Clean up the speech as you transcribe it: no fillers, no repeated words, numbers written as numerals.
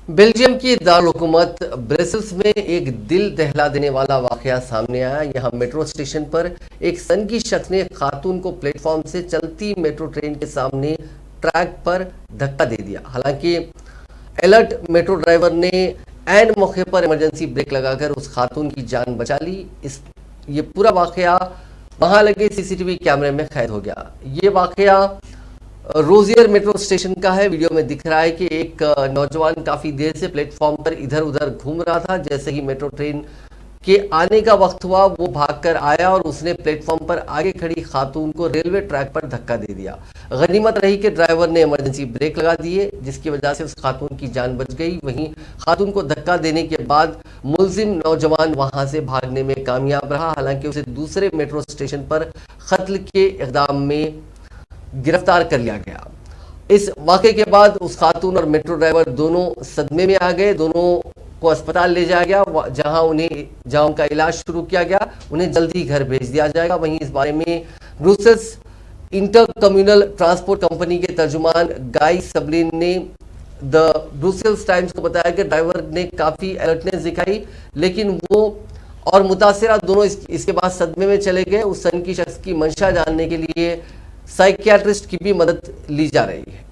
Belgium کی دارالحکومت Brussels میں ایک دل دہلا دینے والا واقعہ سامنے آیا۔ یہاں میٹرو اسٹیشن پر ایک سنگی شخص نے خاتون کو پلیٹ فارم سے چلتی میٹرو ٹرین کے سامنے ٹریک پر دھکا دے دیا۔ حالانکہ الرٹ میٹرو ڈرائیور نے عین موقع پر ایمرجنسی بریک لگا کر اس خاتون کی جان بچا لی۔ یہ پورا واقعہ وہاں لگے سی سی ٹی وی کیمرے میں قید ہو گیا۔ یہ واقعہ روزیئر میٹرو اسٹیشن کا ہے۔ ویڈیو میں دکھ رہا ہے کہ ایک نوجوان کافی دیر سے پلیٹ فارم پر ادھر ادھر گھوم رہا تھا۔ جیسے ہی میٹرو ٹرین کے آنے کا وقت ہوا وہ بھاگ کر آیا اور اس نے پلیٹ فارم پر آگے کھڑی خاتون کو ریلوے ٹریک پر دھکا دے دیا۔ غنیمت رہی کہ ڈرائیور نے ایمرجنسی بریک لگا دیے، جس کی وجہ سے اس خاتون کی جان بچ گئی۔ وہیں خاتون کو دھکا دینے کے بعد ملزم نوجوان وہاں سے بھاگنے میں کامیاب رہا، حالانکہ اسے دوسرے میٹرو اسٹیشن پر قتل کے اقدام میں گرفتار کر لیا گیا۔ اس واقعے کے بعد اس خاتون اور میٹرو ڈرائیور دونوں صدمے میں آ گئے۔ دونوں کو اسپتال لے جایا گیا، جہاں ان کا علاج شروع کیا گیا۔ انہیں جلدی گھر بھیج دیا جائے گا۔ وہیں اس بارے میں Brussels intercommunal transport company کے ترجمان گائی سبلین نے دی بروسلز ٹائمز کو بتایا کہ ڈرائیور نے کافی الرٹنس دکھائی، لیکن وہ اور متاثرہ دونوں اس کے بعد صدمے میں چلے گئے۔ اس سنگی شخص کی منشا جاننے کے لیے سائیکیاٹرسٹ کی بھی مدد لی جا رہی ہے۔